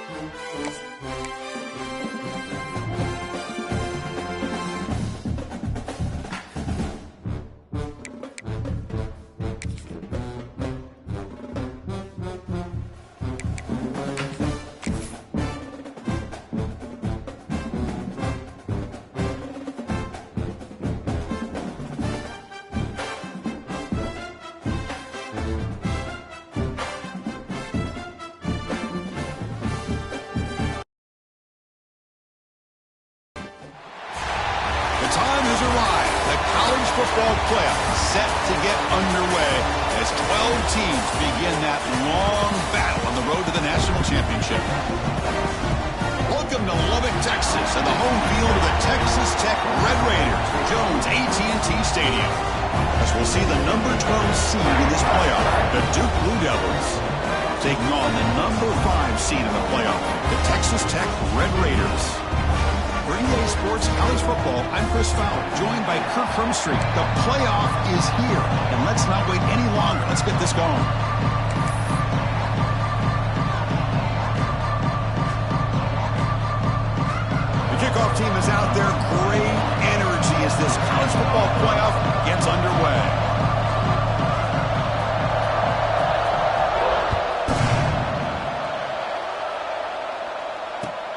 The time has arrived. The college football playoff set to get underway as 12 teams begin that long battle on the road to the national championship. Welcome to Lubbock, Texas, and the home field of the Texas Tech Red Raiders at Jones AT&T Stadium. As we'll see the number 12 seed in this playoff, the Duke Blue Devils, taking on the number 5 seed in the playoff, the Texas Tech Red Raiders. For EA Sports College Football, I'm Chris Fowler, joined by Kirk Krumstreet. The playoff is here, and let's not wait any longer. Let's get this going. The kickoff team is out there. Great energy as this college football playoff gets underway.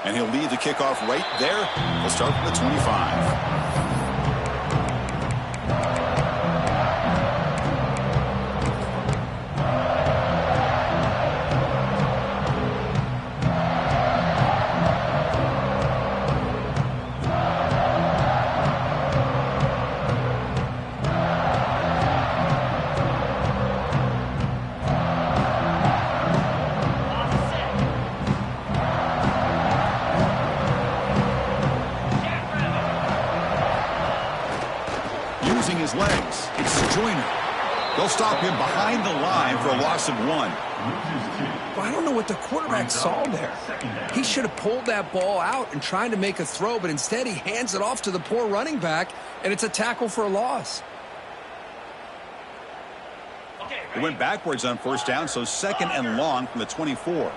And he'll lead the kickoff right there. We'll start from the 25. His legs. It's Joyner. They'll stop him behind the line for a loss of 1. Well, I don't know what the quarterback saw there. He should have pulled that ball out and tried to make a throw, but instead he hands it off to the poor running back, and it's a tackle for a loss. He went backwards on first down, so second and long from the 24.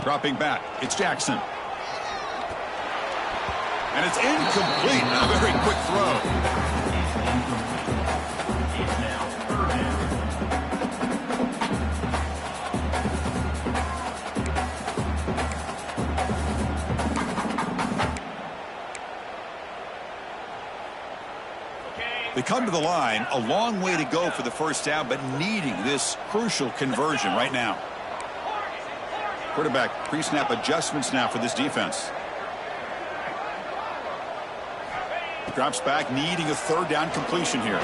Dropping back, it's Jackson. And it's incomplete. A very quick throw. They come to the line, a long way to go for the first down, but needing this crucial conversion right now. Quarterback pre-snap adjustments now for this defense. Drops back, needing a third down completion here.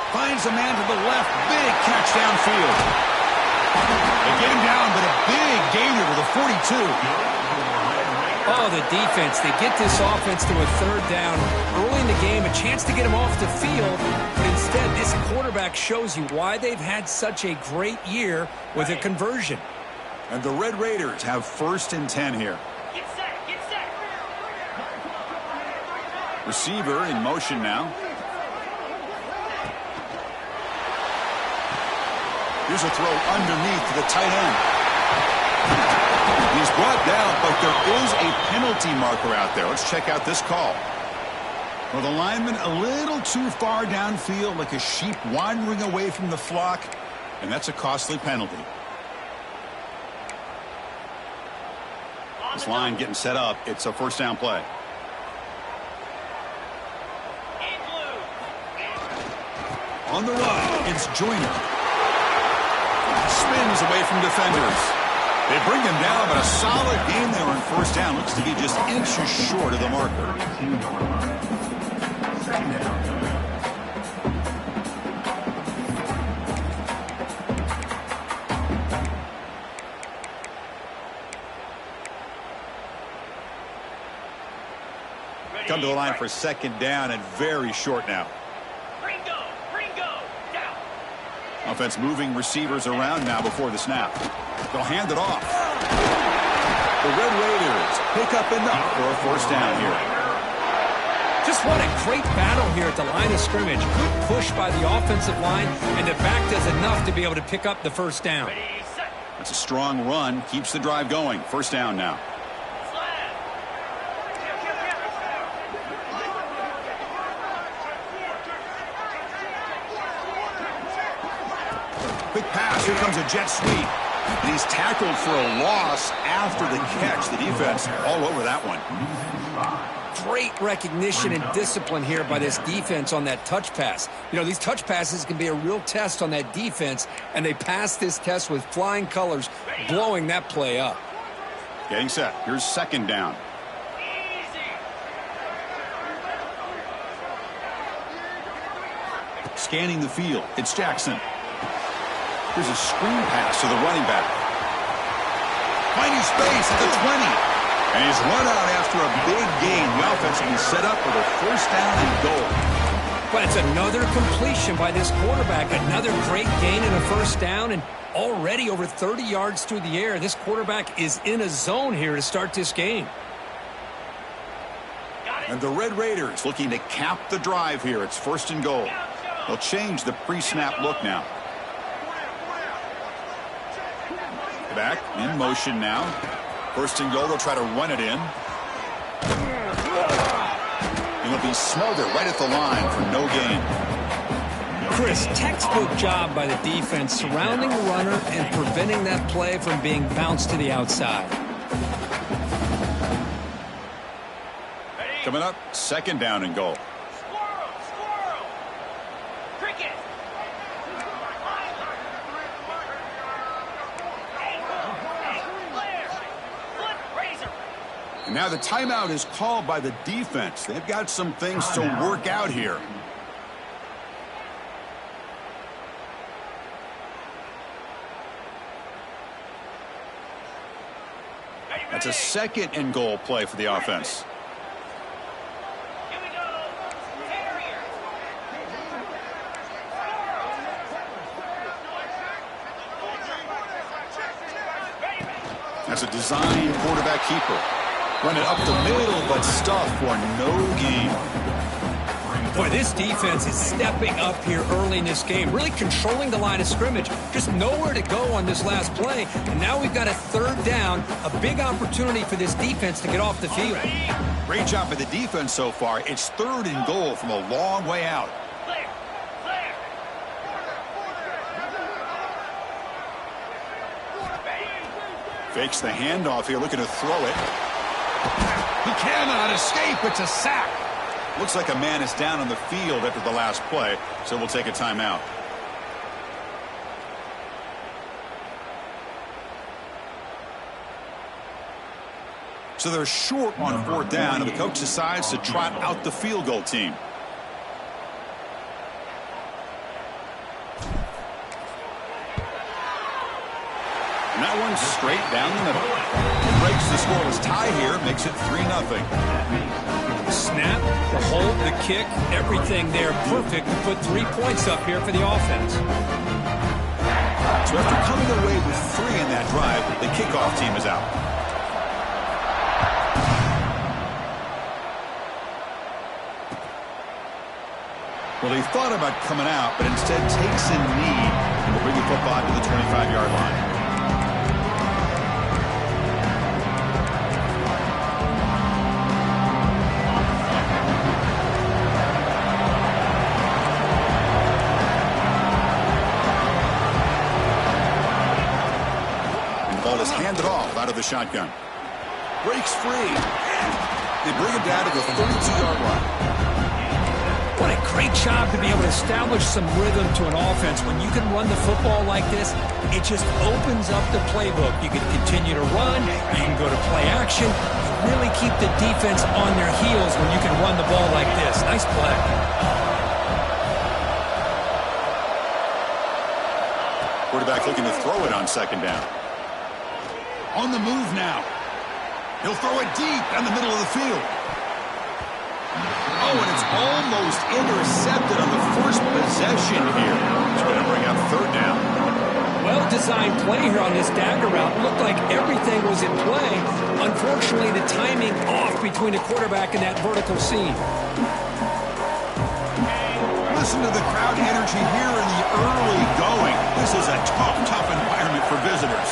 Finds a man to the left. Big catch downfield. They get him down, but a big gainer to the 42. Oh, the defense. They get this offense to a third down early in the game, a chance to get him off the field, but instead this quarterback shows you why they've had such a great year with a conversion. And the Red Raiders have 1st and 10 here. Get set, get set. Receiver in motion now. Here's a throw underneath to the tight end. He's brought down, but there is a penalty marker out there. Let's check out this call. Well, the lineman a little too far downfield, like a sheep wandering away from the flock, and that's a costly penalty. This line getting set up. It's a first down play. On the run, it's Joyner. Spins away from defenders. They bring him down, but a solid game there on first down. Looks to be just inches short of the marker. Come to the line for second down and very short now. Ringo, down. Offense moving receivers around now before the snap. They'll hand it off. The Red Raiders pick up enough for a first down here. Just what a great battle here at the line of scrimmage. Good push by the offensive line, and the back does enough to be able to pick up the first down. Ready, set. That's a strong run. Keeps the drive going. First down now. Slam. Quick pass. Here comes a jet sweep. And he's tackled for a loss after the catch. The defense all over that one. Great recognition and discipline here by this defense on that touch pass. You know, these touch passes can be a real test on that defense, and they passed this test with flying colors, blowing that play up. Getting set. Here's second down. Easy. Scanning the field. It's Jackson. Here's a screen pass to the running back. Finding space at the 20. And he's run out after a big gain. The offense will be set up with a first down and goal. But it's another completion by this quarterback. Another great gain and a first down, and already over 30 yards through the air. This quarterback is in a zone here to start this game. And the Red Raiders looking to cap the drive here. It's first and goal. They'll change the pre-snap look now. Back in motion now. First and goal, they'll try to run it in. It'll be smothered right at the line for no gain. Chris, textbook job by the defense surrounding the runner and preventing that play from being bounced to the outside. Coming up, second down and goal. Squirrel, squirrel. Cricket. And now the timeout is called by the defense. They've got some things to work out here. That's a second and goal play for the offense. Here we go. Terrier. That's a design quarterback keeper. Run it up the middle, but stuffed for no gain. Boy, this defense is stepping up here early in this game, really controlling the line of scrimmage. Just nowhere to go on this last play. And now we've got a third down, a big opportunity for this defense to get off the field. Great job by the defense so far. It's third and goal from a long way out. Clear. Clear. Fakes the handoff here, looking to throw it. He cannot escape. It's a sack. Looks like a man is down on the field after the last play, so we'll take a timeout. So they're short on fourth down, and the coach decides to trot out the field goal team. And that one's straight down the middle. It breaks the scoreless tie here, makes it 3-0. Snap, the hold, the kick, everything there perfect to put 3 points up here for the offense. So after coming away with 3 in that drive, the kickoff team is out. Well, he thought about coming out, but instead takes a knee and will bring the football to the 25-yard line. Is handed off out of the shotgun. Breaks free. They bring him down to the 32-yard line. What a great job to be able to establish some rhythm to an offense. When you can run the football like this, it just opens up the playbook. You can continue to run. You can go to play action. You really keep the defense on their heels when you can run the ball like this. Nice play. Quarterback looking to throw it on second down. On the move now. He'll throw it deep down the middle of the field. Oh, and it's almost intercepted on the first possession here. It's going to bring up third down. Well-designed play here on this dagger route. Looked like everything was in play. Unfortunately, the timing off between the quarterback and that vertical seam. Listen to the crowd energy here in the early going. This is a tough environment for visitors.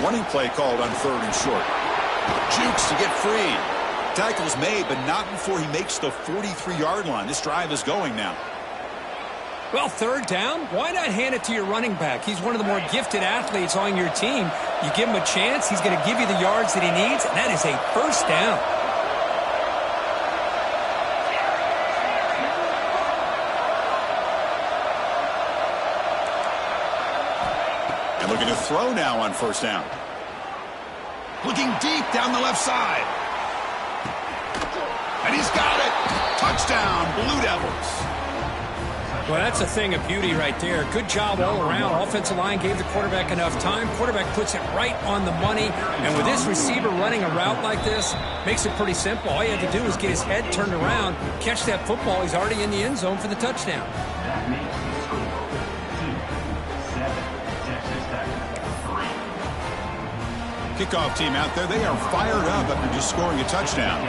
Running play called on 3rd and short. Jukes to get free. Tackle's made, but not before he makes the 43-yard line. This drive is going now. Well, 3rd down, why not hand it to your running back? He's one of the more gifted athletes on your team. You give him a chance, he's going to give you the yards that he needs, and that is a 1st down. And looking to throw now on 1st down. Looking deep down the left side. And he's got it. Touchdown, Blue Devils. Well, that's a thing of beauty right there. Good job all around. Offensive line gave the quarterback enough time. Quarterback puts it right on the money. And with this receiver running a route like this, makes it pretty simple. All you have to do is get his head turned around, catch that football. He's already in the end zone for the touchdown. Kickoff team out there, they are fired up after just scoring a touchdown.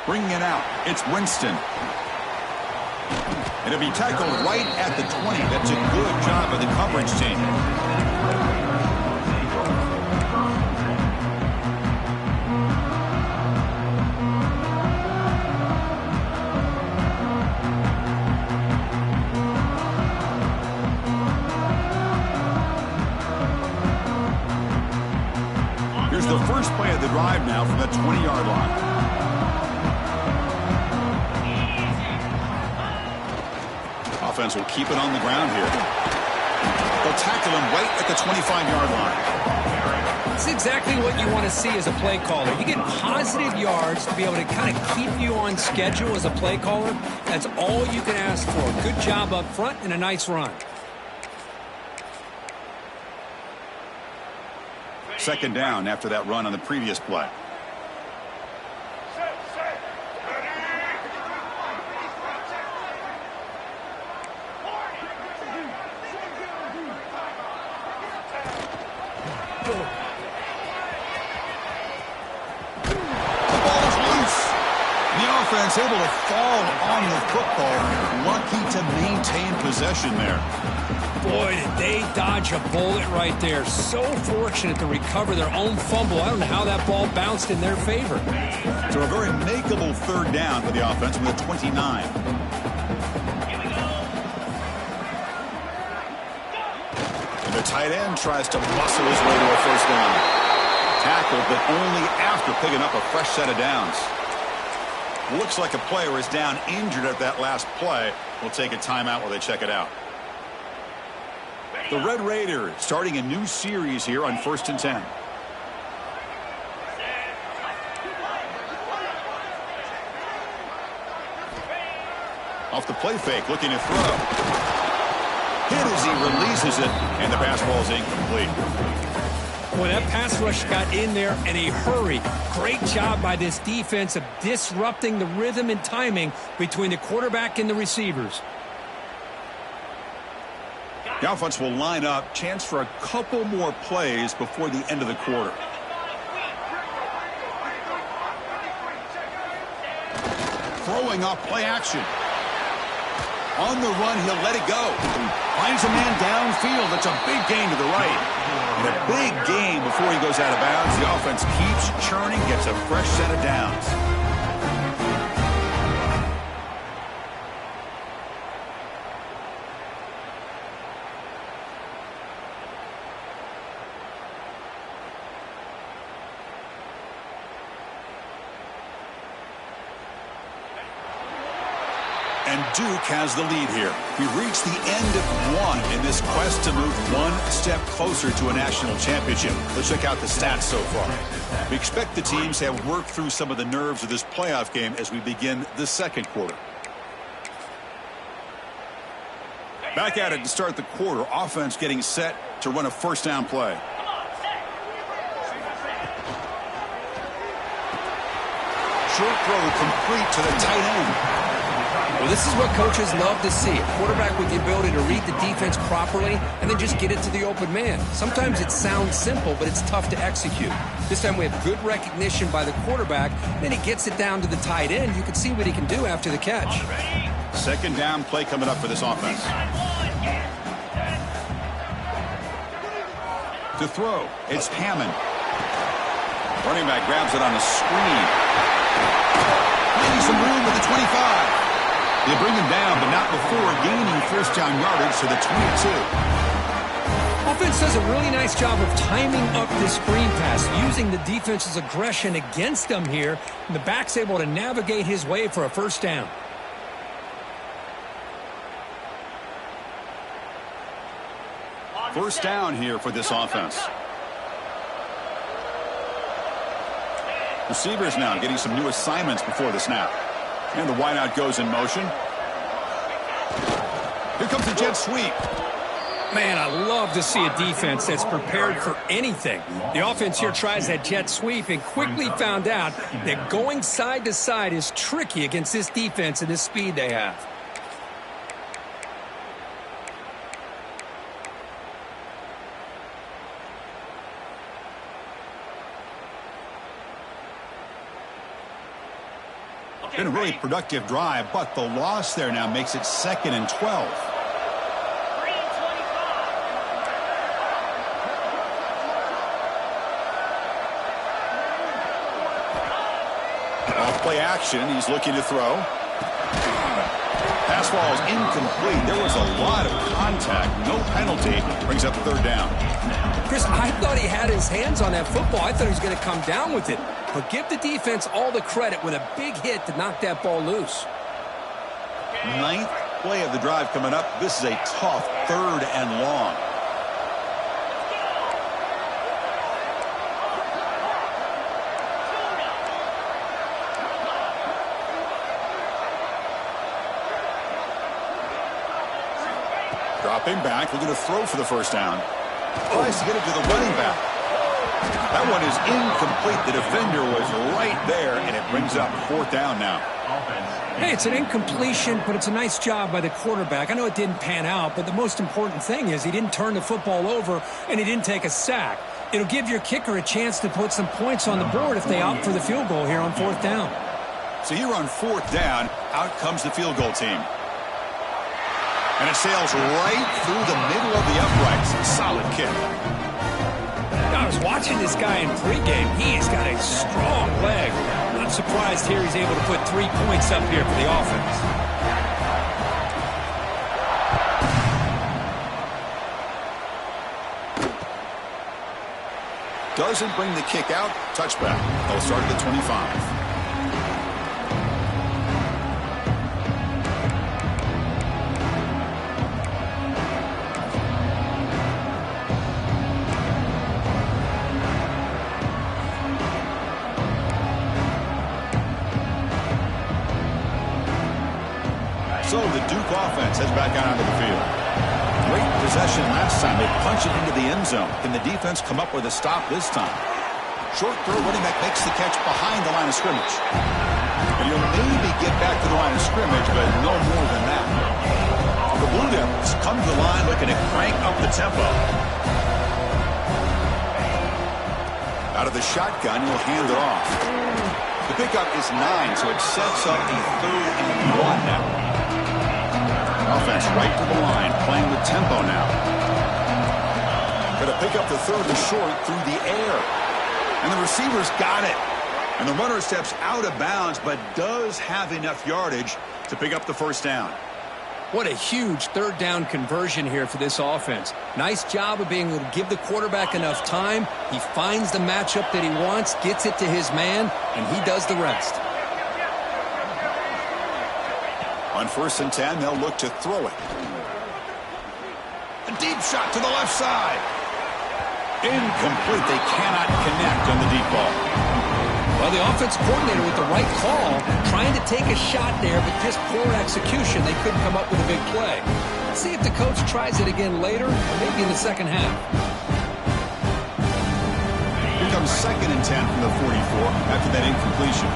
Bringing it out, it's Winston. It'll be tackled right at the 20. That's a good job by the coverage team. Here's the first play of the drive now from the 20-yard line. Offense will keep it on the ground here. They'll tackle him right at the 25-yard line. That's exactly what you want to see as a play caller. You get positive yards to be able to kind of keep you on schedule as a play caller. That's all you can ask for. Good job up front and a nice run. 2nd down after that run on the previous play. Able to fall on the football. Lucky to maintain possession there. Boy, did they dodge a bullet right there. So fortunate to recover their own fumble. I don't know how that ball bounced in their favor. So a very makeable 3rd down for the offense with a 29. And the tight end tries to muscle his way to a 1st down. Tackled, but only after picking up a fresh set of downs. Looks like a player is down injured at that last play. We'll take a timeout while they check it out. The Red Raiders starting a new series here on 1st and 10. Off the play fake, looking to throw. Hit as he releases it, and the pass ball is incomplete. Boy, that pass rush got in there in a hurry. Great job by this defense of disrupting the rhythm and timing between the quarterback and the receivers. The offense will line up. Chance for a couple more plays before the end of the quarter. Throwing off play action. On the run, he'll let it go. Finds a man downfield. That's a big gain to the right. And a big gain before he goes out of bounds. The offense keeps churning, gets a fresh set of downs. And Duke has the lead here. We've reached the end of one in this quest to move one step closer to a national championship. Let's check out the stats so far. We expect the teams to have worked through some of the nerves of this playoff game as we begin the 2nd quarter. Back at it to start the quarter. Offense getting set to run a 1st down play. short throw complete to the tight end. Well, this is what coaches love to see. A quarterback with the ability to read the defense properly and then just get it to the open man. Sometimes it sounds simple, but it's tough to execute. This time we have good recognition by the quarterback. Then he gets it down to the tight end. You can see what he can do after the catch. Second down play coming up for this offense. To throw, it's Hammond. Running back grabs it on a screen. Finding some room at the 25. They bring him down, but not before gaining first down yardage to the 22. Offense does a really nice job of timing up this screen pass, using the defense's aggression against them here, and the back's able to navigate his way for a first down. First down here for this offense. Receivers now getting some new assignments before the snap. And the wideout goes in motion. Here comes the jet sweep. Man, I love to see a defense that's prepared for anything. The offense here tries that jet sweep and quickly found out that going side to side is tricky against this defense and this speed they have. Been a really productive drive, but the loss there now makes it 2nd and 12. Off play action, he's looking to throw. Pass ball is incomplete. There was a lot of contact, no penalty. Brings up third down. Chris, I thought he had his hands on that football. I thought he was going to come down with it. But give the defense all the credit with a big hit to knock that ball loose. 9th play of the drive coming up. This is a tough 3rd and long. Dropping back, looking to throw for the first down. Tries to get it to the running back. That one is incomplete. The defender was right there, and it brings up 4th down now. Hey, it's an incompletion, but it's a nice job by the quarterback. I know it didn't pan out, but the most important thing is he didn't turn the football over, and he didn't take a sack. It'll give your kicker a chance to put some points on the board if they opt for the field goal here on 4th down. So here on 4th down, out comes the field goal team. And it sails right through the middle of the uprights. Solid kick. I was watching this guy in pregame. He's got a strong leg. Not surprised here he's able to put 3 points up here for the offense. Doesn't bring the kick out. Touchback. They'll start at the 25. So the Duke offense heads back out onto the field. Great possession last time. They punch it into the end zone. Can the defense come up with a stop this time? Short throw, running back makes the catch behind the line of scrimmage. And he'll maybe get back to the line of scrimmage, but no more than that. The Blue Devils come to the line looking to crank up the tempo. Out of the shotgun, he'll hand it off. The pickup is 9, so it sets up a 3rd and 1 now. Offense right to the line, playing with tempo now. Going to pick up the 3rd and short through the air. And the receivers got it. And the runner steps out of bounds, but does have enough yardage to pick up the first down. What a huge 3rd down conversion here for this offense. Nice job of being able to give the quarterback enough time. He finds the matchup that he wants, gets it to his man, and he does the rest. On 1st and 10, they'll look to throw it. A deep shot to the left side. Incomplete. They cannot connect on the deep ball. Well, the offense coordinator with the right call, trying to take a shot there, but just poor execution. They couldn't come up with a big play. Let's see if the coach tries it again later, or maybe in the second half. Here comes 2nd and 10 from the 44 after that incompletion.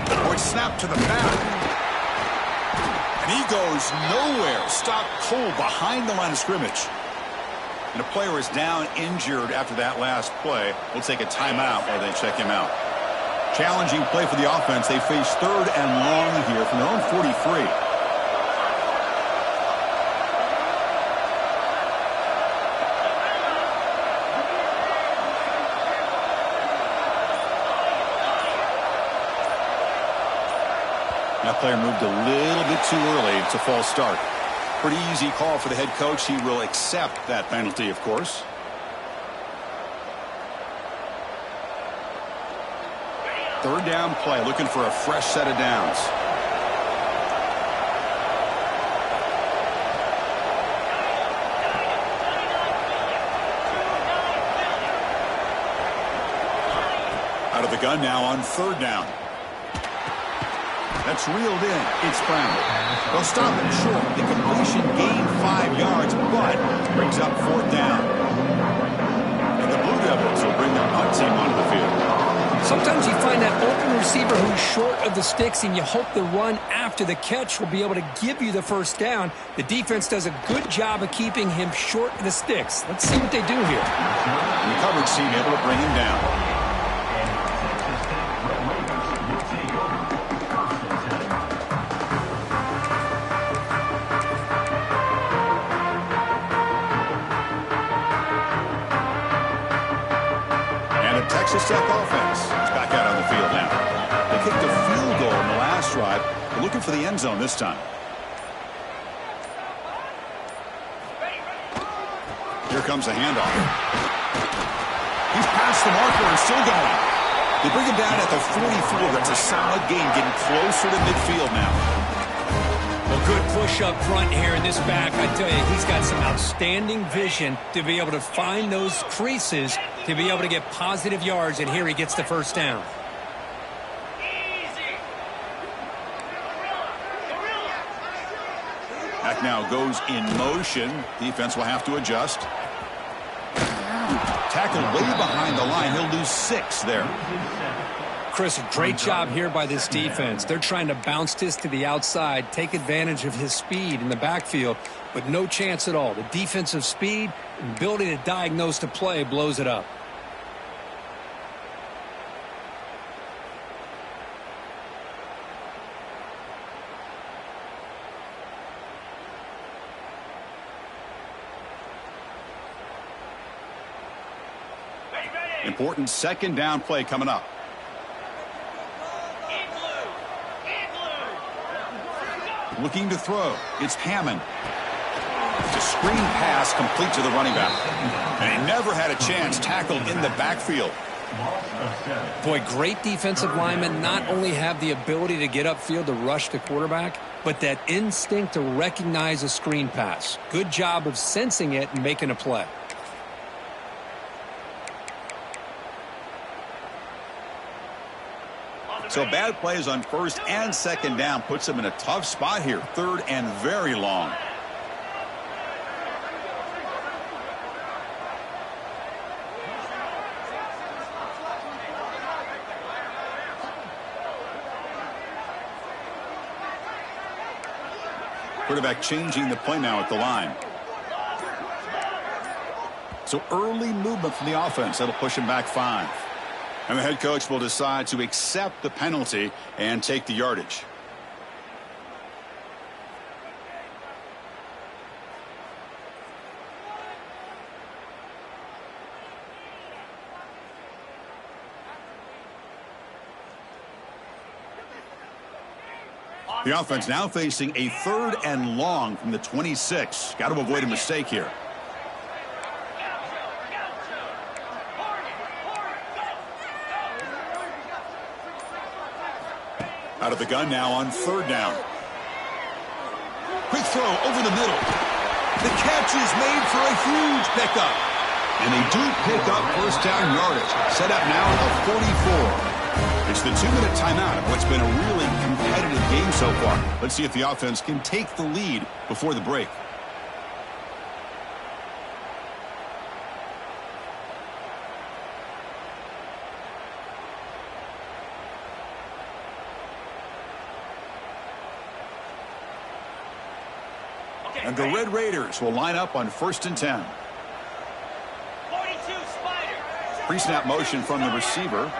Oh, it's snapped to the back. And he goes nowhere. Stopped cold behind the line of scrimmage. And a player is down injured after that last play. We'll take a timeout while they check him out. Challenging play for the offense. They face 3rd and long here from their own 43. That player moved a little bit too early. It's a false start. Pretty easy call for the head coach. He will accept that penalty, of course. Third down play, looking for a fresh set of downs. Out of the gun now on 3rd down. That's reeled in. It's Brown. They'll stop him short. The completion gained 5 yards, but brings up 4th down. And the Blue Devils will bring their punt team onto the field. Sometimes you find that open receiver who's short of the sticks, and you hope the run after the catch will be able to give you the first down. The defense does a good job of keeping him short of the sticks. Let's see what they do here. And the coverage team able to bring him down. Texas Tech offense is back out on the field now. They kicked a field goal in the last drive. They're looking for the end zone this time. Here comes a handoff. He's past the marker and still going. They bring him down at the 44. That's a solid gain, getting closer to midfield now. Well, good push up front here in this back. I tell you, he's got some outstanding vision to be able to find those creases, to be able to get positive yards, and here he gets the first down. Back now goes in motion. Defense will have to adjust. Tackled way behind the line. He'll lose 6 there. Chris, a great job here by this defense. They're trying to bounce this to the outside, take advantage of his speed in the backfield, but no chance at all. The defensive speed and ability to diagnose the play blows it up. Important 2nd down play coming up. Looking to throw. It's Hammond. It's a screen pass complete to the running back. And he never had a chance, tackled in the backfield. Boy, great defensive linemen not only have the ability to get upfield to rush the quarterback, but that instinct to recognize a screen pass. Good job of sensing it and making a play. So bad plays on 1st and 2nd down puts them in a tough spot here. 3rd and very long. Quarterback changing the play now at the line. So early movement from the offense. That'll push him back 5. And the head coach will decide to accept the penalty and take the yardage. The offense now facing a 3rd and long from the 26. Got to avoid a mistake here. Out of the gun now on 3rd down. Quick throw over the middle. The catch is made for a huge pickup. And they do pick up first down yardage. Set up now at the 44. It's the 2-minute timeout of what's been a really competitive game so far. Let's see if the offense can take the lead before the break. And the Red Raiders will line up on 1st and 10. 42 Spider. Pre-snap motion from the receiver.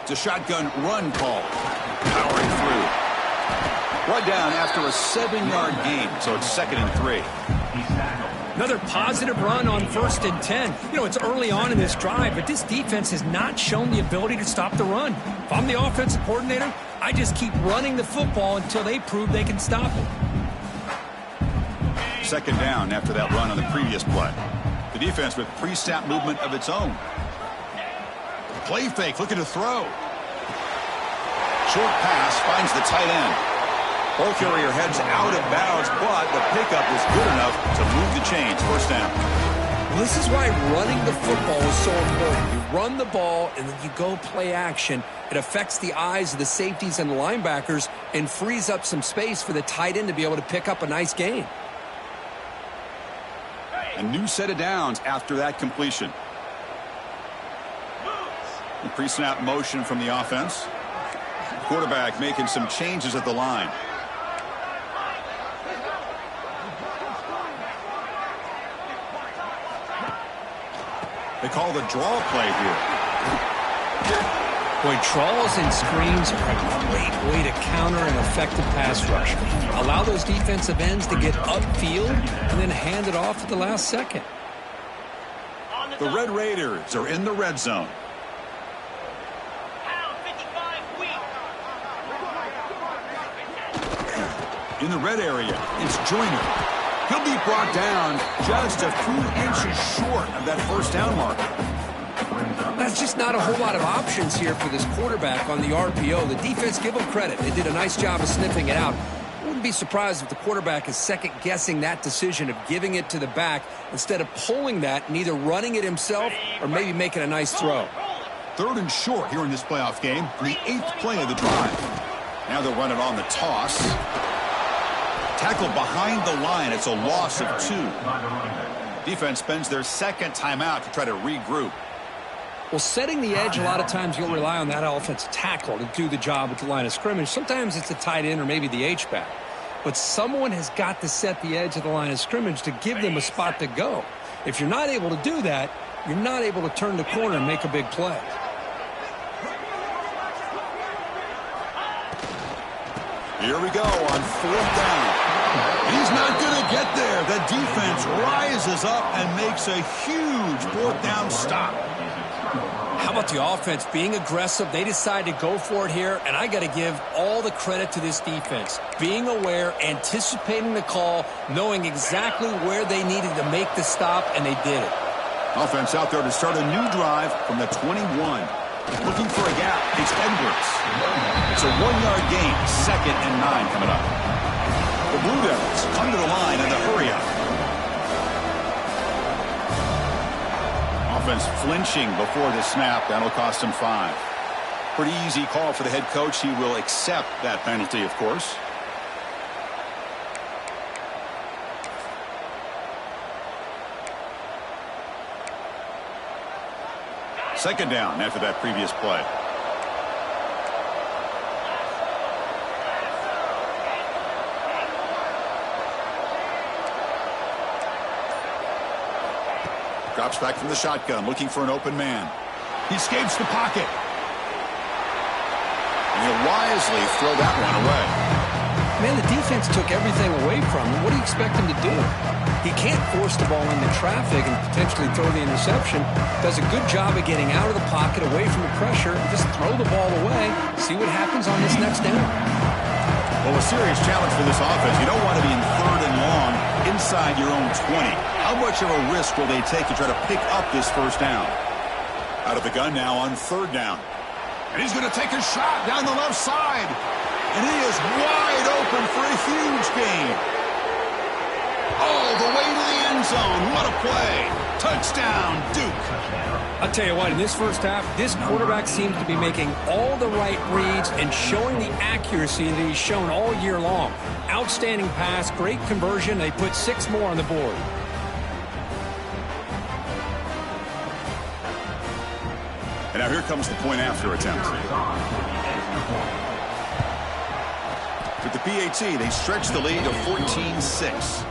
It's a shotgun run call. Powering through. Brought down after a 7-yard gain, so it's 2nd and 3. Another positive run on 1st and 10. You know, it's early on in this drive, but this defense has not shown the ability to stop the run. If I'm the offensive coordinator, I just keep running the football until they prove they can stop it. 2nd down after that run on the previous play. The defense with pre-snap movement of its own. Play fake, looking to throw. Short pass finds the tight end. Ball carrier heads out of bounds, but the pickup was good enough to move the chains. 1st down. Well, this is why running the football is so important. You run the ball, and then you go play action. It affects the eyes of the safeties and the linebackers and frees up some space for the tight end to be able to pick up a nice gain. A new set of downs after that completion. The pre-snap motion from the offense. Quarterback making some changes at the line. They call the draw play here. Boy, draws and screens are a great way to counter an effective pass rush. Allow those defensive ends to get upfield and then hand it off at the last second. The Red Raiders are in the red zone. Pound 55 weak. In the red area, it's Joyner. He'll be brought down just a few inches short of that 1st down mark. That's just not a whole lot of options here for this quarterback on the RPO. The defense, give them credit. They did a nice job of sniffing it out. I wouldn't be surprised if the quarterback is second-guessing that decision of giving it to the back instead of pulling that and either running it himself or maybe making a nice throw. 3rd and short here in this playoff game. The 8th play of the drive. Now they'll run it on the toss. Tackle behind the line. It's a loss of 2. Defense spends their 2nd timeout to try to regroup. Well, setting the edge, a lot of times you'll rely on that offensive tackle to do the job at the line of scrimmage. Sometimes it's a tight end or maybe the H-back. But someone has got to set the edge of the line of scrimmage to give them a spot to go. If you're not able to do that, you're not able to turn the corner and make a big play. Here we go on 4th down. He's not going to get there. The defense rises up and makes a huge 4th down stop. How about the offense being aggressive? They decide to go for it here, and I got to give all the credit to this defense. Being aware, anticipating the call, knowing exactly where they needed to make the stop, and they did it. Offense out there to start a new drive from the 21. Looking for a gap. It's Edwards. It's a 1-yard gain. 2nd and 9 coming up. The Blue Devils come to the line in the hurry up. Offense flinching before the snap. That'll cost him 5. Pretty easy call for the head coach. He will accept that penalty, of course. Second down after that previous play. Drops back from the shotgun, looking for an open man. He escapes the pocket. And he'll wisely throw that one away. Man, the defense took everything away from him. What do you expect him to do? He can't force the ball into traffic and potentially throw the interception. Does a good job of getting out of the pocket, away from the pressure, and just throw the ball away. See what happens on this next down. Well, a serious challenge for this offense. You don't want to be in 3rd and long inside your own 20. How much of a risk will they take to try to pick up this 1st down? Out of the gun now on 3rd down. And he's going to take a shot down the left side. And he is wide open for a huge gain. All the way to the end zone. What a play. Touchdown, Duke. I'll tell you what, in this first half, this quarterback seems to be making all the right reads and showing the accuracy that he's shown all year long. Outstanding pass, great conversion. They put 6 more on the board. And now here comes the point after attempt. With the PAT, they stretch the lead to 14-6.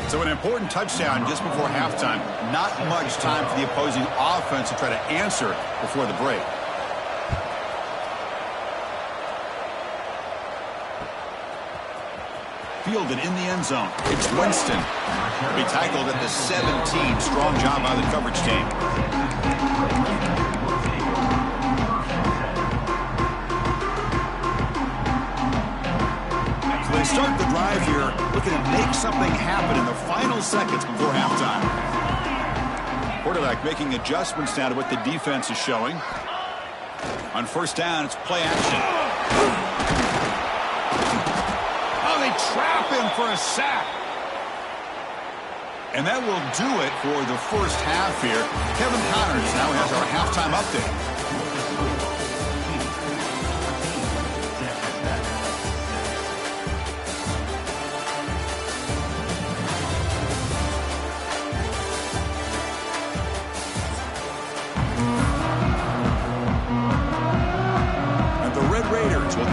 So an important touchdown just before halftime. Not much time for the opposing offense to try to answer before the break. Fielded in the end zone. It's Winston. Be tackled at the 17. Strong job by the coverage team. They start the drive here, looking to make something happen in the final seconds before halftime. Quarterback making adjustments now to what the defense is showing. On first down, it's play action. Oh, they trap him for a sack. And that will do it for the first half here. Kevin Connors now has our halftime update.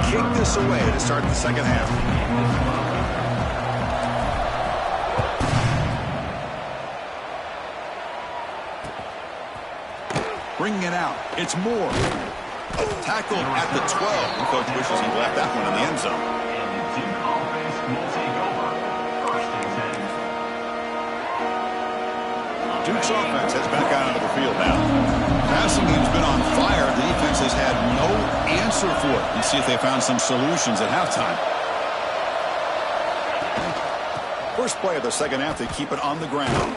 Kick this away to start the second half. Bringing it out. It's Moore. Tackled at the 12. The coach wishes he left that one in the end zone. Duke's offense heads back out onto the field now. Passing game's been on fire. The defense has had no answer for it. Let's see if they found some solutions at halftime. First play of the second half, they keep it on the ground.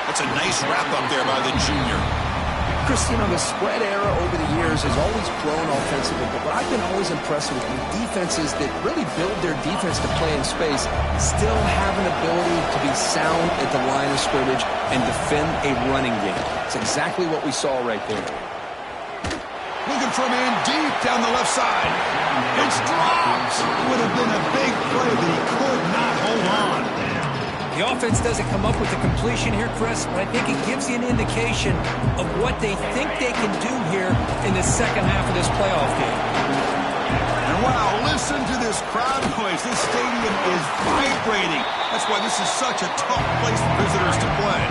That's a nice wrap up there by the junior. Chris, you know, the spread era over the years has always grown offensively, but what I've been always impressed with defenses that really build their defense to play in space still have an ability to be sound at the line of scrimmage and defend a running game. It's exactly what we saw right there. Looking for a man deep down the left side. It's dropped. Would have been a big play, but he could not hold on. The offense doesn't come up with the completion here, Chris, but I think it gives you an indication of what they think they can do here in the second half of this playoff game. And wow, listen to this crowd noise. This stadium is vibrating. That's why this is such a tough place for visitors to play.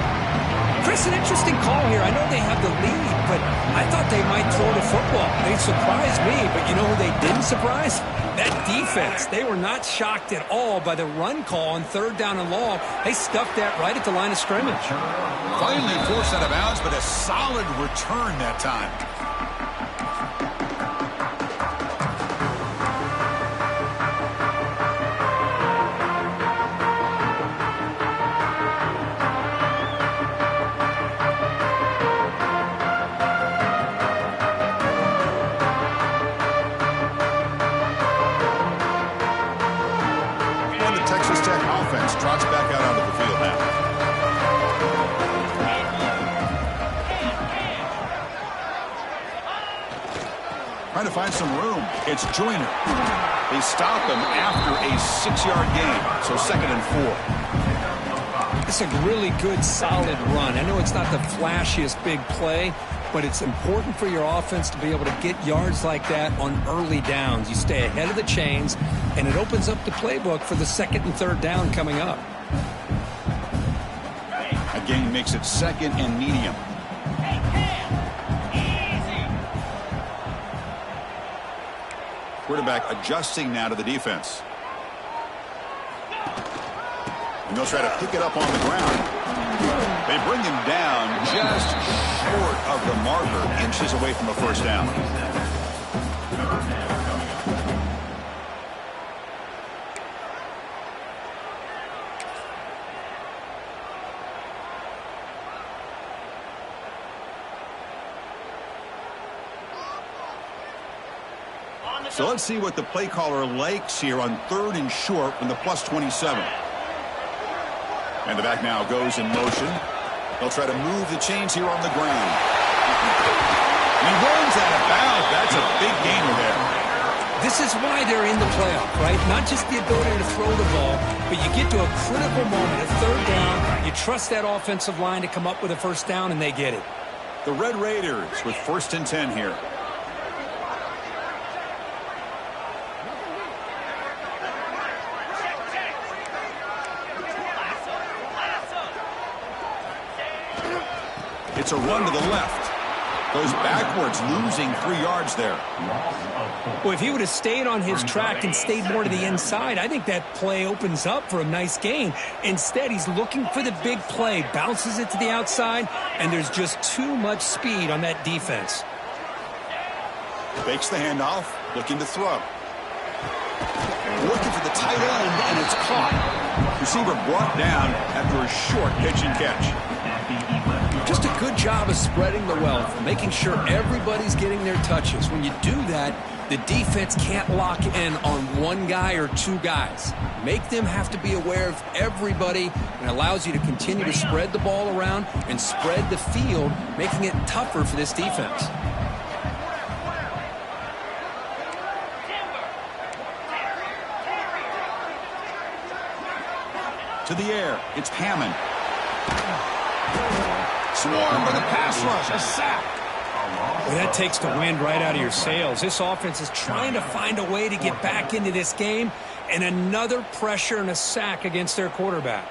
Chris, an interesting call here. I know they have the lead, but I thought they might throw the football. They surprised me, but you know who they didn't surprise? That defense. They were not shocked at all by the run call on third down and long. They stuffed that right at the line of scrimmage. Finally forced out of bounds, but a solid return that time. Trots back out onto the field now. Trying to find some room. It's Joyner. They stop him after a 6-yard gain. So 2nd and 4. It's a really good, solid run. I know it's not the flashiest big play, but it's important for your offense to be able to get yards like that on early downs. You stay ahead of the chains, and it opens up the playbook for the 2nd and 3rd down coming up. Again, makes it 2nd and medium. Quarterback adjusting now to the defense. And they'll try to pick it up on the ground. They bring him down just short of the marker, inches away from a first down. So let's see what the play caller likes here on 3rd and short from the +27. And the back now goes in motion. They'll try to move the chains here on the ground. He runs out of bounds. That's a big gainer there. This is why they're in the playoff, right? Not just the ability to throw the ball, but you get to a critical moment, a third down. You trust that offensive line to come up with a first down, and they get it. The Red Raiders with 1st and 10 here. It's a run to the left. Goes backwards, losing 3 yards there. Well, if he would have stayed on his track and stayed more to the inside, I think that play opens up for a nice gain. Instead, he's looking for the big play, bounces it to the outside, and there's just too much speed on that defense. Fakes the handoff, looking to throw. Looking for the tight end, and it's caught. Receiver brought down after a short pitch and catch. Just a good job of spreading the wealth, making sure everybody's getting their touches. When you do that, the defense can't lock in on one guy or 2 guys. Make them have to be aware of everybody, and allows you to continue to spread the ball around and spread the field, making it tougher for this defense. To the air, it's Hammond. Swarmed by the pass rush, a sack. Well, that takes the wind right out of your sails. This offense is trying to find a way to get back into this game, and another pressure and a sack against their quarterback.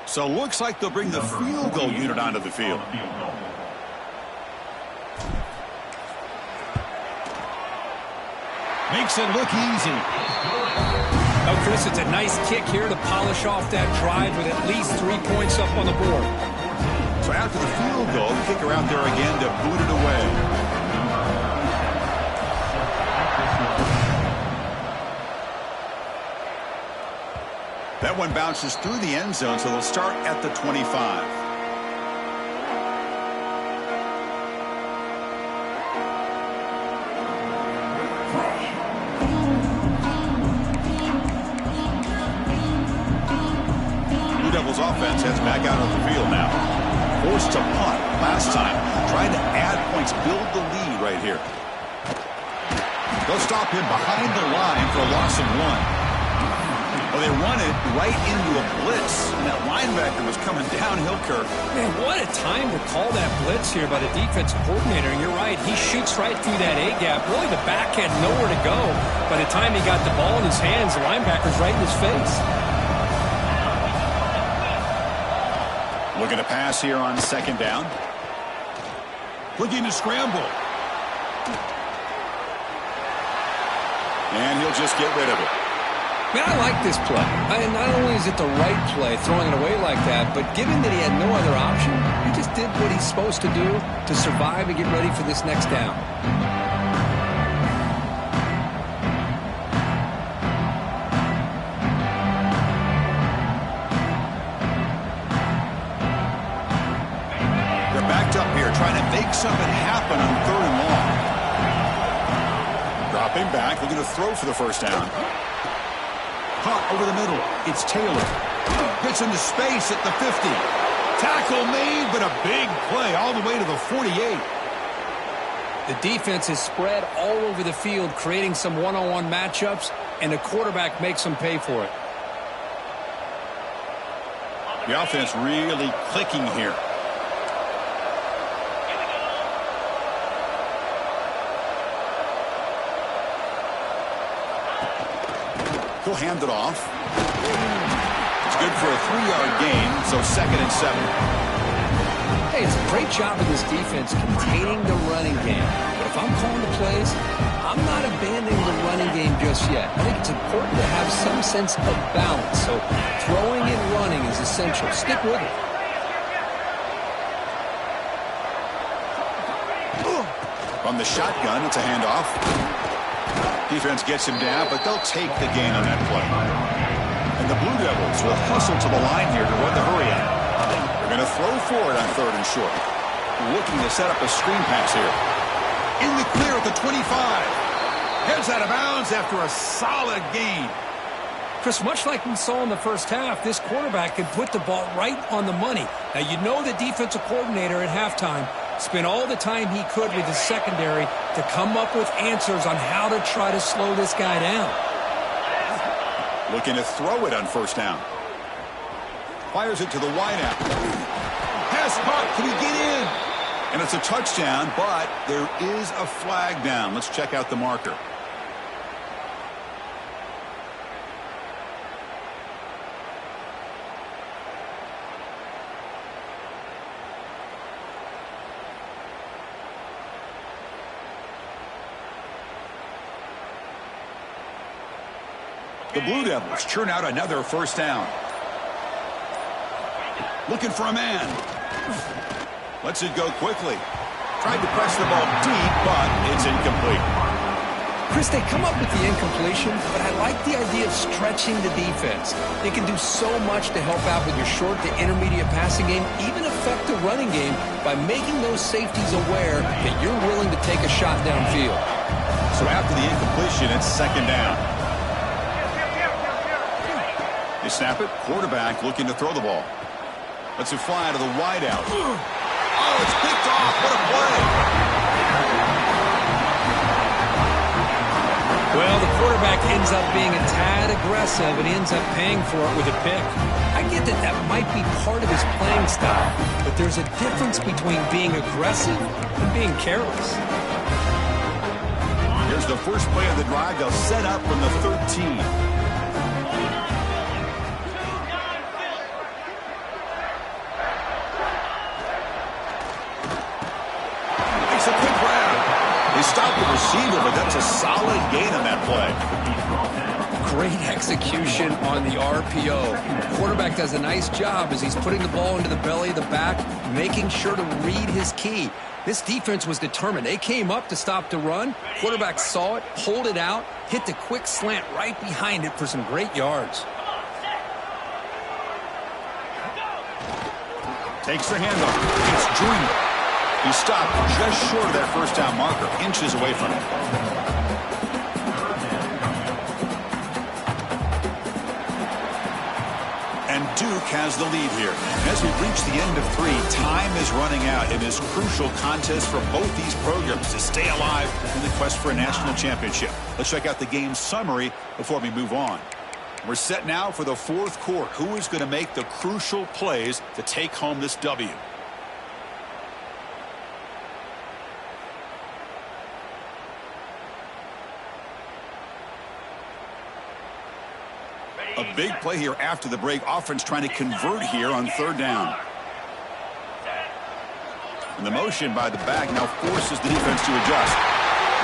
So looks like they'll bring the field goal unit onto the field. Makes it look easy. Oh, Chris, it's a nice kick here to polish off that drive with at least 3 points up on the board. So after the field goal, the kicker out there again to boot it away. That one bounces through the end zone, so they'll start at the 25. Offense heads back out on the field now. Forced to punt last time. Trying to add points, build the lead right here. They'll stop him behind the line for a loss of 1. Well, they run it right into a blitz, and that linebacker was coming downhill, Kirk. Man, what a time to call that blitz here by the defensive coordinator. And you're right, he shoots right through that A-gap. Really, the back had nowhere to go. By the time he got the ball in his hands, the linebacker's right in his face. Looking to pass here on 2nd down. Looking to scramble. And he'll just get rid of it. Man, I like this play. Not only is it the right play, throwing it away like that, but given that he had no other option, he just did what he's supposed to do to survive and get ready for this next down. Trying to make something happen on 3rd and long. Dropping back, looking to throw for the first down. Caught over the middle. It's Taylor. Gets into space at the 50. Tackle made, but a big play all the way to the 48. The defense is spread all over the field, creating some one-on-one matchups, and the quarterback makes them pay for it. The offense really clicking here. He'll hand it off. It's good for a 3-yard gain, so 2nd and 7. Hey, it's a great job of this defense containing the running game. But if I'm calling the plays, I'm not abandoning the running game just yet. I think it's important to have some sense of balance. So throwing and running is essential. Stick with it. From the shotgun, it's a handoff. Defense gets him down, but they'll take the gain on that play. And the Blue Devils will hustle to the line here to run the hurry out. They're going to throw for it on 3rd and short. Looking to set up a screen pass here. In the clear at the 25. Heads out of bounds after a solid gain. Chris, much like we saw in the first half, this quarterback can put the ball right on the money. Now, you know the defensive coordinator at halftime spent all the time he could with his secondary to come up with answers on how to try to slow this guy down. Looking to throw it on first down. Fires it to the wideout. Pass caught. Can he get in? And it's a touchdown, but there is a flag down. Let's check out the marker. The Blue Devils churn out another first down. Looking for a man. Lets it go quickly. Tried to press the ball deep, but it's incomplete. Chris, they come up with the incompletion, but I like the idea of stretching the defense. They can do so much to help out with your short to intermediate passing game, even affect the running game by making those safeties aware that you're willing to take a shot downfield. So after the incompletion, it's second down. They snap it. Quarterback looking to throw the ball. Lets it fly to the wideout. Oh, it's picked off. What a play. Well, the quarterback ends up being a tad aggressive and he ends up paying for it with a pick. I get that that might be part of his playing style, but there's a difference between being aggressive and being careless. Here's the first play of the drive. They'll set up from the 13. Stop the receiver, but that's a solid gain on that play. Great execution on the RPO. Quarterback does a nice job as he's putting the ball into the belly of the back, making sure to read his key. This defense was determined. They came up to stop the run. Quarterback saw it, pulled it out, hit the quick slant right behind it for some great yards. Takes the handoff. It's Junior. He stopped just short of that first down marker, inches away from it. And Duke has the lead here. As we reach the end of 3, time is running out in this crucial contest for both these programs to stay alive in the quest for a national championship. Let's check out the game summary before we move on. We're set now for the fourth quarter. Who is going to make the crucial plays to take home this W? A big play here after the break. Offense trying to convert here on third down. And the motion by the back now forces the defense to adjust.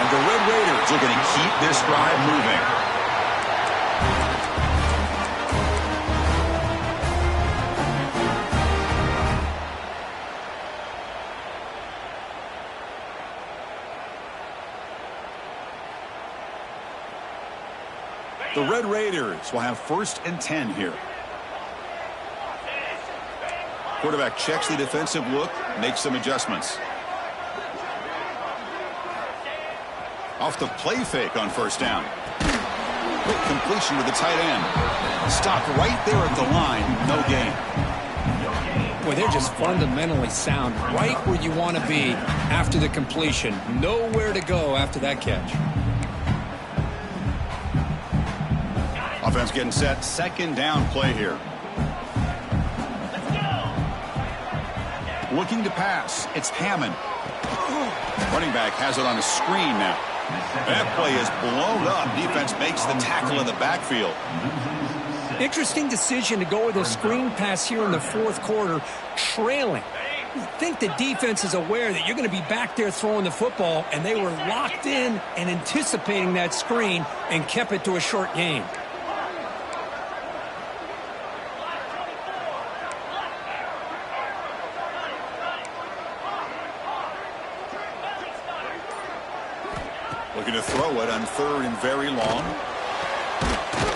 And the Red Raiders are going to keep this drive moving. The Red Raiders will have 1st and 10 here. Quarterback checks the defensive look, makes some adjustments. Off the play fake on first down. Quick completion to the tight end. Stopped right there at the line, no gain. Boy, they're just fundamentally sound, right where you want to be after the completion. Nowhere to go after that catch. Offense getting set. Second down play here. Looking to pass. It's Hammond. Running back has it on a screen now. That play is blown up. Defense makes the tackle in the backfield. Interesting decision to go with a screen pass here in the fourth quarter, trailing. I think the defense is aware that you're going to be back there throwing the football, and they were locked in and anticipating that screen and kept it to a short gain. Looking to throw it on third and very long.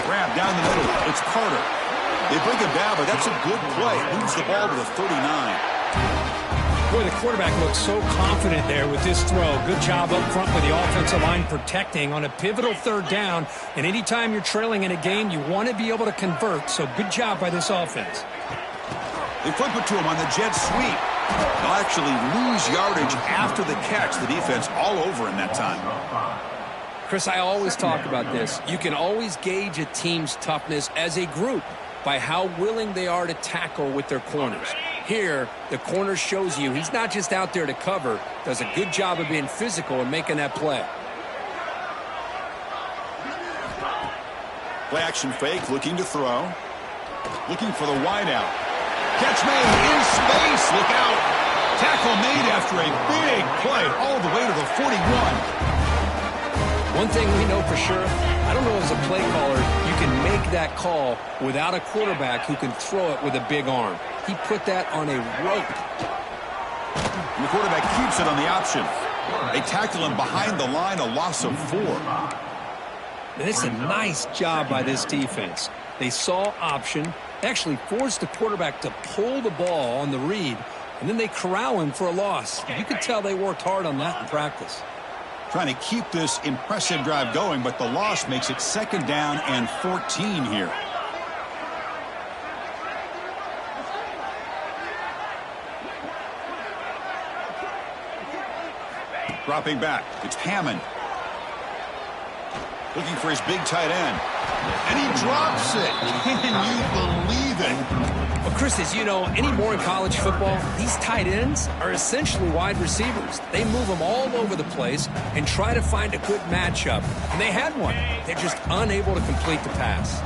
Grab down the middle. It's Carter. They bring him down, but that's a good play. Moves the ball to the 39. Boy, the quarterback looks so confident there with this throw. Good job up front with the offensive line protecting on a pivotal third down. And anytime you're trailing in a game, you want to be able to convert. So good job by this offense. They flip it to him on the jet sweep. They'll actually lose yardage after the catch. The defense all over in that time. Chris, I always talk about this. You can always gauge a team's toughness as a group by how willing they are to tackle with their corners. Here, the corner shows you he's not just out there to cover, does a good job of being physical and making that play. Play action fake, looking to throw. Looking for the wideout. Catch made in space. Look out. Tackle made after a big play all the way to the 41. One thing we know for sure, I don't know as a play caller, you can make that call without a quarterback who can throw it with a big arm. He put that on a rope. And the quarterback keeps it on the option. They tackle him behind the line, a loss of 4. And it's a nice job by this defense. They saw option, actually forced the quarterback to pull the ball on the read, and then they corral him for a loss. You could tell they worked hard on that in practice. Trying to keep this impressive drive going, but the loss makes it 2nd down and 14 here. Dropping back, it's Hammond. Looking for his big tight end. And he drops it. Can you believe it? Well, Chris, as you know, anymore in college football, these tight ends are essentially wide receivers. They move them all over the place and try to find a good matchup. And they had one. They're just unable to complete the pass.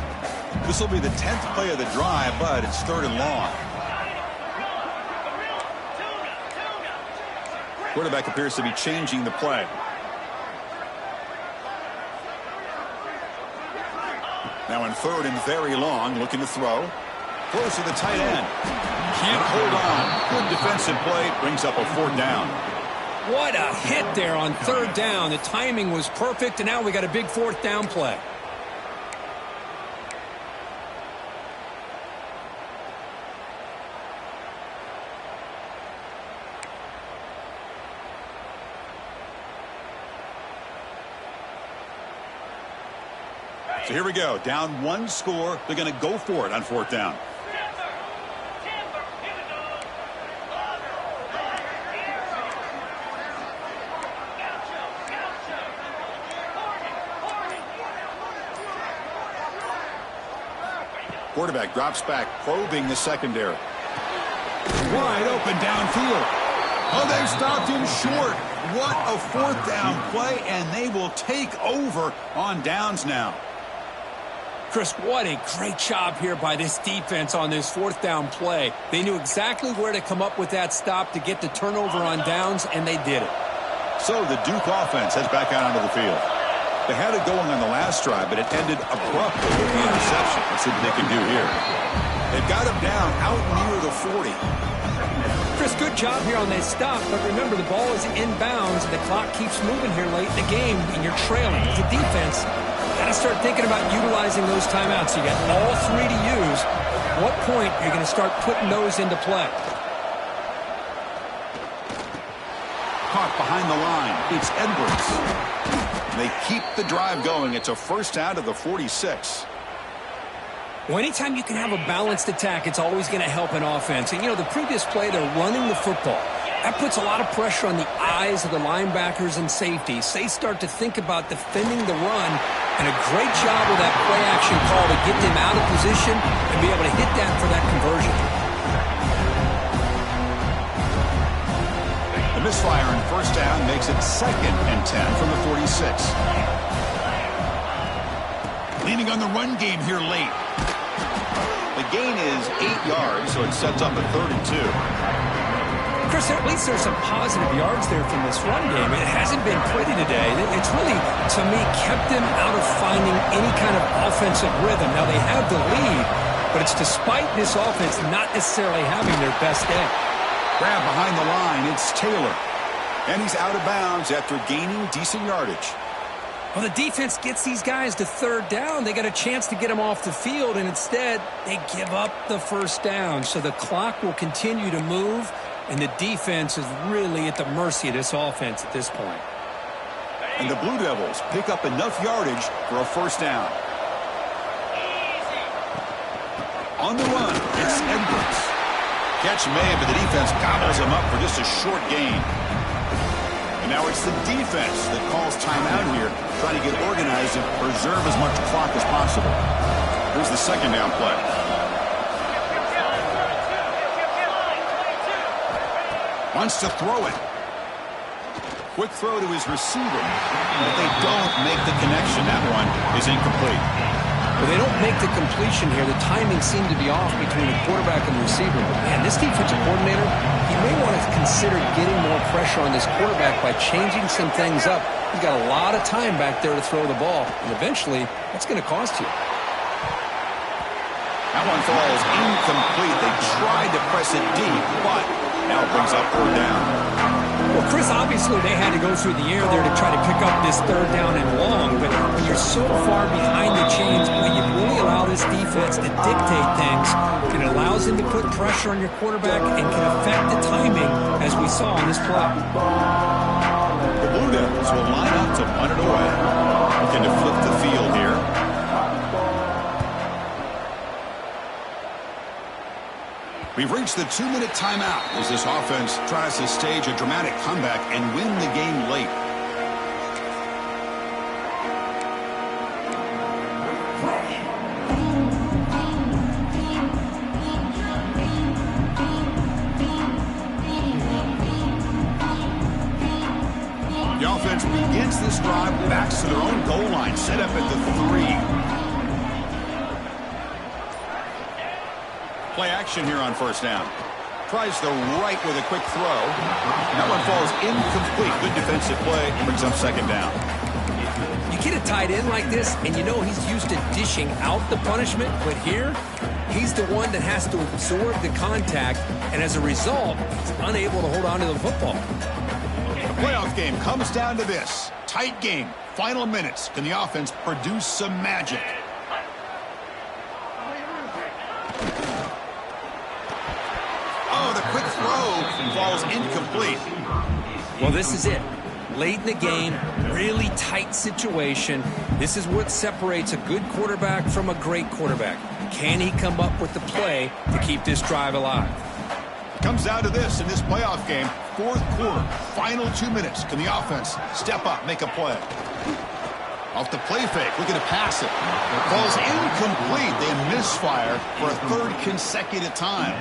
This will be the 10th play of the drive, but it's 3rd and long. Quarterback appears to be changing the play. Now in 3rd and very long, looking to throw. Close to the tight end. Can't hold on. Good defensive play. Brings up a 4th down. What a hit there on 3rd down. The timing was perfect, and now we got a big 4th down play. So here we go. Down 1 score. They're going to go for it on 4th down. Quarterback drops back, probing the secondary. Wide open downfield. Oh, they've stopped him short. What a 4th down play, and they will take over on downs now. Chris, what a great job here by this defense on this 4th down play. They knew exactly where to come up with that stop to get the turnover on downs, and they did it. So the Duke offense heads back out onto the field. They had it going on the last drive, but it ended abruptly with the interception. Let's see what they can do here. They've got him down out near the 40. Chris, good job here on that stop, but remember, the ball is inbounds, and the clock keeps moving here late in the game, and you're trailing. As a defense, got to start thinking about utilizing those timeouts. You got all 3 to use. At what point are you going to start putting those into play? Caught behind the line. It's Edwards. They keep the drive going. It's a 1st down to the 46. Well, anytime you can have a balanced attack, it's always going to help an offense. And, you know, the previous play, they're running the football. That puts a lot of pressure on the eyes of the linebackers and safeties. They start to think about defending the run, and a great job with that play-action call to get them out of position and be able to hit that for that conversion. The misfire in 1st down makes it 2nd and 10 from the 46. Leaning on the run game here late. The gain is 8 yards, so it sets up a 3rd and 2. Chris, at least there's some positive yards there from this run game. It hasn't been pretty today. It's really, to me, kept them out of finding any kind of offensive rhythm. Now, they have the lead, but it's despite this offense not necessarily having their best day. Grab behind the line. It's Taylor. And he's out of bounds after gaining decent yardage. Well, the defense gets these guys to 3rd down. They got a chance to get them off the field, and instead they give up the 1st down. So the clock will continue to move. and the defense is really at the mercy of this offense at this point. And the Blue Devils pick up enough yardage for a first down. On the run, it's Edwards. Catch made, but the defense gobbles him up for just a short gain. And now it's the defense that calls timeout here, trying to get organized and preserve as much clock as possible. Here's the second down play. Wants to throw it. Quick throw to his receiver, but they don't make the connection. That one is incomplete. Well, they don't make the completion here. The timing seemed to be off between the quarterback and the receiver. But man, this defensive coordinator, he may want to consider getting more pressure on this quarterback by changing some things up. He's got a lot of time back there to throw the ball, and eventually, that's going to cost you. That one falls incomplete. They tried to press it deep, but now it brings up third down. Well, Chris, obviously they had to go through the air there to try to pick up this third down and long, but when you're so far behind the chains, when you really allow this defense to dictate things, it allows them to put pressure on your quarterback and can affect the timing, as we saw on this play. The Blue Devils will line up to punt it away. Looking to flip the field here. We've reached the 2-minute timeout as this offense tries to stage a dramatic comeback and win the game late. The offense begins this drive back to their own goal line, set up at the 3. Play action here on first down. Tries the right with a quick throw. That one falls incomplete. Good defensive play. Brings up second down. You get a tight end like this, and you know he's used to dishing out the punishment, but here, he's the one that has to absorb the contact, and as a result, he's unable to hold on to the football. The playoff game comes down to this. Tight game. Final minutes. Can the offense produce some magic? Oh, the quick throw falls incomplete. Well, this is it. Late in the game, really tight situation. This is what separates a good quarterback from a great quarterback. Can he come up with the play to keep this drive alive? Comes down to this in this playoff game. Fourth quarter, final 2 minutes. Can the offense step up, make a play? Off the play fake, looking to pass it. Falls incomplete. They misfire for a third consecutive time.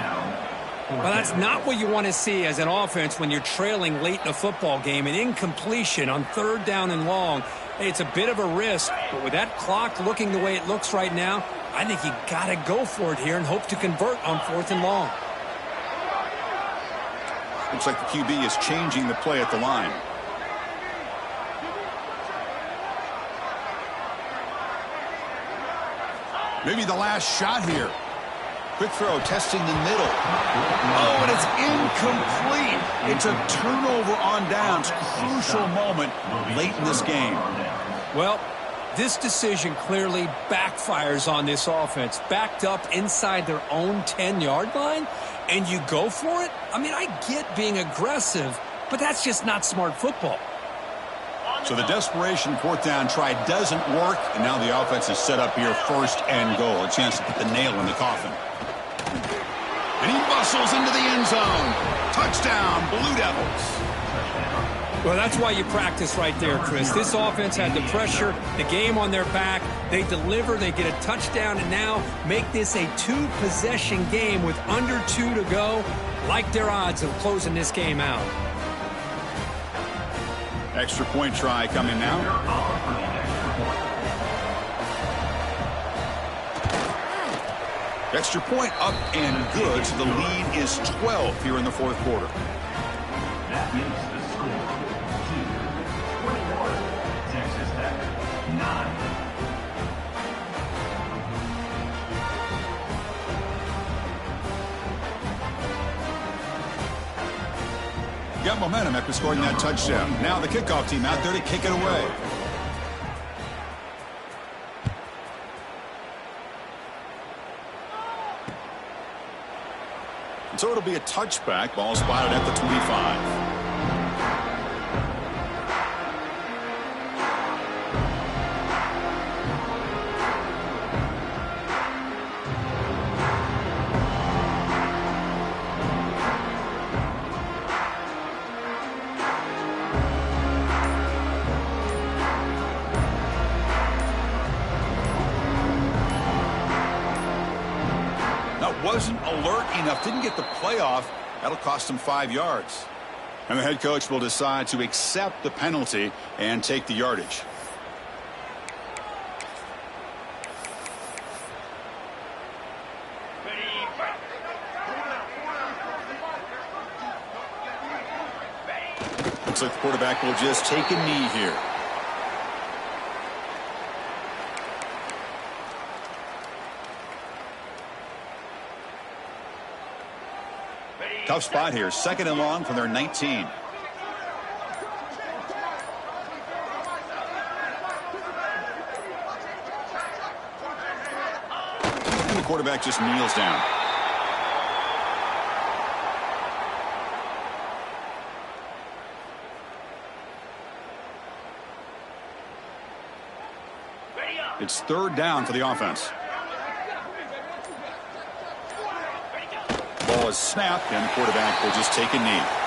Well, that's not what you want to see as an offense when you're trailing late in a football game. An incompletion on third down and long. Hey, it's a bit of a risk, but with that clock looking the way it looks right now, I think you got to go for it here and hope to convert on fourth and long. Looks like the QB is changing the play at the line. Maybe the last shot here. Quick throw, testing the middle. Oh, and it's incomplete. It's a turnover on downs. Crucial moment late in this game. Well, this decision clearly backfires on this offense. Backed up inside their own 10-yard line, and you go for it? I mean, I get being aggressive, but that's just not smart football. So the desperation fourth down try doesn't work, and now the offense is set up here first and goal. A chance to put the nail in the coffin. And he bustles into the end zone. Touchdown, Blue Devils. Well, that's why you practice right there, Chris. This offense had the pressure, the game on their back. They deliver, they get a touchdown, and now make this a two-possession game with under 2 to go. Like their odds of closing this game out. Extra point try coming now. Extra point up and good, so the lead is 12 here in the fourth quarter. That makes the score 2-21. Texas Tech 9. Got momentum after scoring that touchdown. Now the kickoff team out there to kick it away. So it'll be a touchback. Ball spotted at the 25. Wasn't alert enough, didn't get the play off. That'll cost him 5 yards. And the head coach will decide to accept the penalty and take the yardage. Looks like the quarterback will just take a knee here. Tough spot here. 2nd and long from their 19. And the quarterback just kneels down. It's 3rd down for the offense. Ball is snapped, and the quarterback will just take a knee.